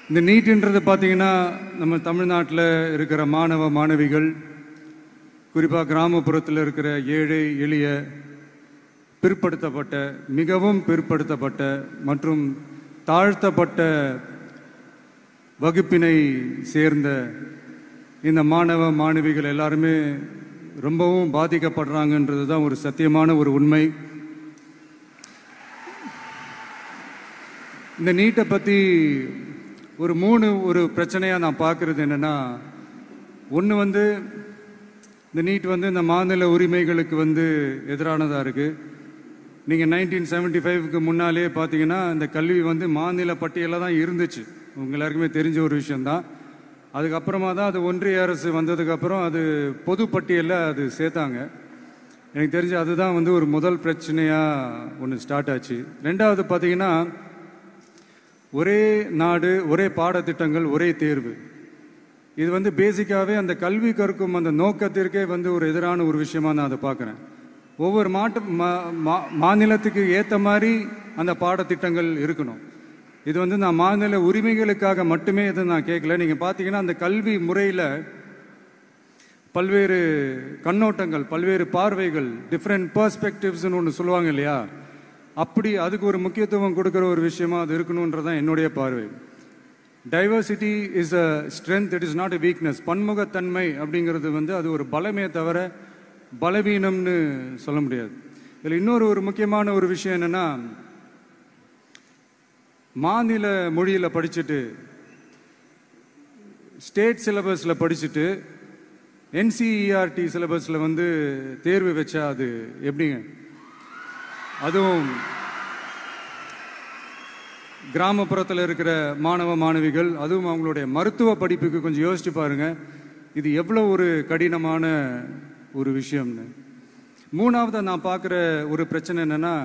இந்த நீட்ன்றது பார்த்தீங்கன்னா நம்ம தமிழ்நாட்டில் இருக்கிற மாணவ மாணவிகள், குறிப்பாக கிராமப்புறத்தில் இருக்கிற ஏழை எளிய பிற்படுத்தப்பட்ட, மிகவும் பிற்படுத்தப்பட்ட மற்றும் தாழ்த்தப்பட்ட வகுப்பினை சேர்ந்த இந்த மாணவ மாணவிகள் எல்லாருமே ரொம்பவும் பாதிக்கப்படுறாங்கன்றது தான் ஒரு சத்தியமான ஒரு உண்மை. இந்த நீட்டை பற்றி ஒரு பிரச்சனையாக நான் பார்க்குறது என்னென்னா, ஒன்று இந்த நீட் இந்த மாநில உரிமைகளுக்கு எதிரானதாக இருக்குது. நீங்கள் 1975க்கு முன்னாலே பார்த்தீங்கன்னா இந்த கல்வி மாநில பட்டியலில் தான் இருந்துச்சு. உங்க எல்லாருக்குமே தெரிஞ்ச ஒரு விஷயந்தான். அதுக்கப்புறமா தான் அது ஒன்றிய அரசு வந்ததுக்கப்புறம் அது பொது பட்டியலில் அது சேர்த்தாங்க. எனக்கு தெரிஞ்சு அதுதான் ஒரு முதல் பிரச்சனையாக ஒன்று ஸ்டார்ட் ஆச்சு. ரெண்டாவது பார்த்தீங்கன்னா, ஒரே நாடு, ஒரே பாடத்திட்டங்கள், ஒரே தேர்வு. இது பேசிக்காகவே அந்த கல்வி கற்கும் அந்த நோக்கத்திற்கே ஒரு எதிரான ஒரு விஷயமா நான் அதை பார்க்குறேன். ஒவ்வொரு மாநிலத்துக்கு ஏற்ற மாதிரி அந்த பாடத்திட்டங்கள் இருக்கணும். இது நான் மாநில உரிமைகளுக்காக மட்டுமே இதை நான் கேட்கல. நீங்கள் பார்த்தீங்கன்னா அந்த கல்வி முறையில் பல்வேறு கண்ணோட்டங்கள், பல்வேறு பார்வைகள், டிஃப்ரெண்ட் பெர்ஸ்பெக்டிவ்ஸ்னு ஒன்று சொல்லுவாங்க இல்லையா, அப்படி அதுக்கு ஒரு முக்கியத்துவம் கொடுக்குற ஒரு விஷயமா அது இருக்கணுன்றதான் என்னுடைய பார்வை. Diversity is a strength, it is not a weakness. பன்முகத்தன்மை அப்படிங்கிறது அது ஒரு பலமே தவிர பலவீனம்னு சொல்ல முடியாது. இதில் இன்னொரு முக்கியமான ஒரு விஷயம் என்னன்னா, மாநில மொழியில் படிச்சுட்டு ஸ்டேட் சிலபஸில் படிச்சுட்டு என்சிஇஆர்டி சிலபஸில் தேர்வு வச்சா அது எப்படிங்க? அதுவும் கிராமப்புறத்தில் இருக்கிற மாணவ மாணவிகள், அதுவும் அவங்களுடைய மருத்துவ படிப்புக்கு கொஞ்சம் யோசிச்சு பாருங்க, இது எவ்வளோ ஒரு கடினமான ஒரு விஷயம்னு. மூணாவது நான் பார்க்குற ஒரு பிரச்சனை என்னன்னா,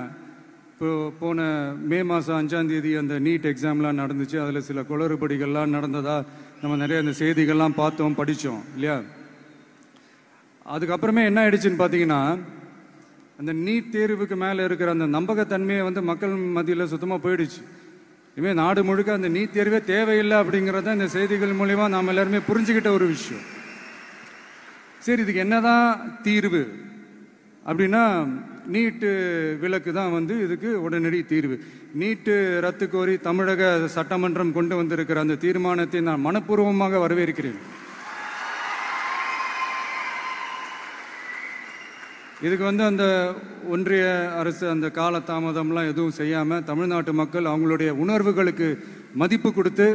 இப்போ போன மே மாதம் 5ஆம் தேதி அந்த நீட் எக்ஸாம்லாம் நடந்துச்சு. அதில் சில குளறுபடிகள்லாம் நடந்ததா நம்ம நிறைய அந்த செய்திகள்லாம் பார்த்தோம், படித்தோம் இல்லையா. அதுக்கப்புறமே என்ன ஆயிடுச்சுன்னு பார்த்தீங்கன்னா, அந்த நீட் தேர்வுக்கு மேலே இருக்கிற அந்த நம்பகத்தன்மையை மக்கள் மத்தியில் சுத்தமாக போயிடுச்சு. இனிமேல் நாடு முழுக்க அந்த நீட் தேர்வே தேவையில்லை அப்படிங்கிறத இந்த செய்திகள் மூலிமா நாம் எல்லாருமே புரிஞ்சுக்கிட்ட ஒரு விஷயம். சரி, இதுக்கு என்னதான் தீர்வு அப்படின்னா, நீட்டு விலக்கு தான் இதுக்கு உடனடி தீர்வு. நீட்டு ரத்து கோரி தமிழக சட்டமன்றம் கொண்டு வந்திருக்கிற அந்த தீர்மானத்தை நான் மனப்பூர்வமாக வரவேற்கிறேன். இதுக்கு அந்த ஒன்றிய அரசு அந்த கால தாமதம்லாம் எதுவும் செய்யாமல் தமிழ்நாட்டு மக்கள் அவங்களுடைய உணர்வுகளுக்கு மதிப்பு கொடுத்து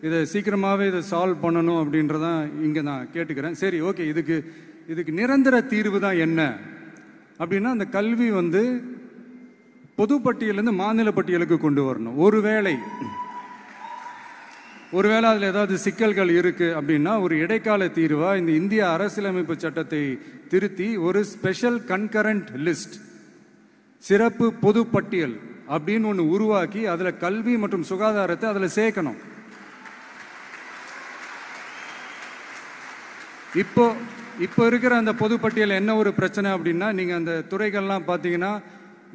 இதை சீக்கிரமாகவே இதை சால்வ் பண்ணணும் அப்படின்றதான் இங்கே நான் கேட்டுக்கிறேன். சரி, ஓகே, இதுக்கு நிரந்தர தீர்வு தான் என்ன அப்படின்னா, அந்த கல்வி பொது பட்டியலேருந்து மாநில பட்டியலுக்கு கொண்டு வரணும். ஒருவேளை அதில் ஏதாவது சிக்கல்கள் இருக்கு அப்படின்னா ஒரு இடைக்கால தீர்வா இந்த இந்திய அரசியலமைப்பு சட்டத்தை திருத்தி ஒரு ஸ்பெஷல் கன்கரண்ட் லிஸ்ட், சிறப்பு பொது பட்டியல் அப்படின்னு ஒன்று உருவாக்கி அதில் கல்வி மற்றும் சுகாதாரத்தை அதில் சேர்க்கணும். இப்போ இருக்கிற அந்த பொதுப்பட்டியல் என்ன ஒரு பிரச்சனை அப்படின்னா, நீங்கள் அந்த துறைகள்லாம் பார்த்தீங்கன்னா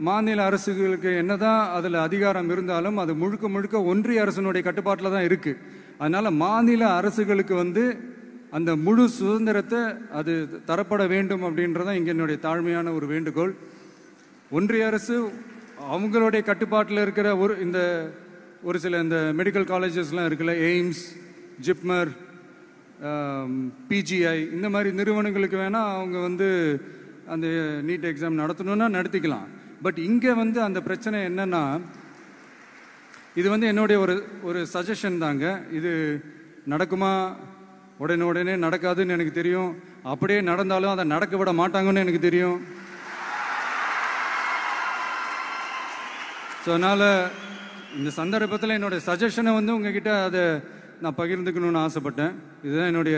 மாநில அரசுகளுக்கு என்னதான் அதில் அதிகாரம் இருந்தாலும் அது முழுக்க முழுக்க ஒன்றிய அரசினுடைய கட்டுப்பாட்டில் தான் இருக்குது. அதனால் மாநில அரசுகளுக்கு அந்த முழு சுதந்திரத்தை அது தரப்பட வேண்டும் அப்படின்றதான் இங்கே என்னுடைய தாழ்மையான ஒரு வேண்டுகோள். ஒன்றிய அரசு அவங்களுடைய கட்டுப்பாட்டில் இருக்கிற ஒரு சில இந்த மெடிக்கல் காலேஜஸ்லாம் இருக்குல்ல, எய்ம்ஸ், ஜிப்மர், பிஜிஐ, இந்த மாதிரி நிறுவனங்களுக்கு வேணால் அவங்க அந்த நீட் எக்ஸாம் நடத்தணும்னா நடத்திக்கலாம். பட் இங்கே அந்த பிரச்சனை என்னன்னா, இது என்னுடைய ஒரு சஜஷன் தாங்க. இது நடக்குமா? உடனே நடக்காதுன்னு எனக்கு தெரியும். அப்படியே நடந்தாலும் அதை நடக்க விட மாட்டாங்கன்னு எனக்கு தெரியும். ஸோ அதனால் இந்த சந்தர்ப்பத்தில் என்னுடைய சஜஷனை உங்ககிட்ட அதை நான் பகிர்ந்துக்கணும்னு ஆசைப்பட்டேன். இதுதான் என்னுடைய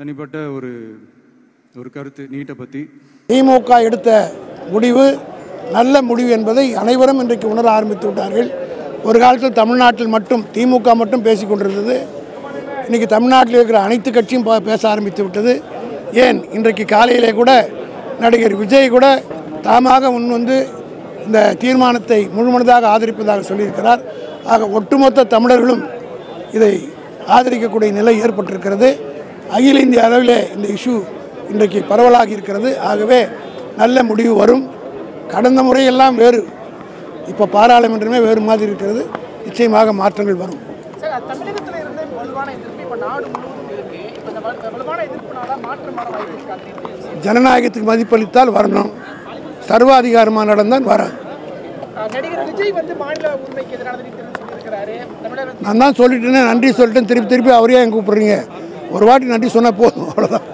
தனிப்பட்ட ஒரு கருத்து நீட்டை பற்றி. திமுக எடுத்த முடிவு நல்ல முடிவு என்பதை அனைவரும் இன்றைக்கு உணர ஆரம்பித்து விட்டார்கள். ஒரு காலத்தில் தமிழ்நாட்டில் மட்டும் திமுக மட்டும் பேசிக் கொண்டிருந்தது. இன்றைக்கி தமிழ்நாட்டில் இருக்கிற அனைத்து கட்சியும் பேச ஆரம்பித்து விட்டது. ஏன் இன்றைக்கு காலையிலே கூட நடிகர் விஜய் கூட தாமாக முன்வந்து இந்த தீர்மானத்தை முழுமனதாக ஆதரிப்பதாக சொல்லியிருக்கிறார். ஆக ஒட்டுமொத்த தமிழர்களும் இதை ஆதரிக்கக்கூடிய நிலை ஏற்பட்டிருக்கிறது. அகில இந்திய அளவில் இந்த இஷ்யூ இன்றைக்கு பரவலாகி இருக்கிறது. ஆகவே நல்ல முடிவு வரும். கடந்த முறையெல்லாம் வேறு, இப்போ பாராளுமன்றமே வேறு மாதிரி இருக்கிறது. நிச்சயமாக மாற்றங்கள் வரும். தமிழகத்தில் இருந்து வலுவான எதிர்ப்பு இப்போ நாடு முழுவதும் இருக்கு. இந்த வலுவான எதிர்ப்புனால மாற்றமான வாய்ப்பு இருக்காது. ஜனநாயகத்துக்கு மதிப்பளித்தால் வரணும், சர்வாதிகாரமாக நடந்தால் வராது. நடிகர் விஜய் வந்து மாநில உரிமைக்கு எதிரான சொல்லியிருக்கிறாரு. நான் தான் சொல்லிட்டேன்னு நன்றி சொல்லிட்டேன். திருப்பி அவரே எங்க கூப்பிடுறீங்க? ஒரு வாட்டி நன்றி சொன்னால் போதும், அவ்வளோதான்.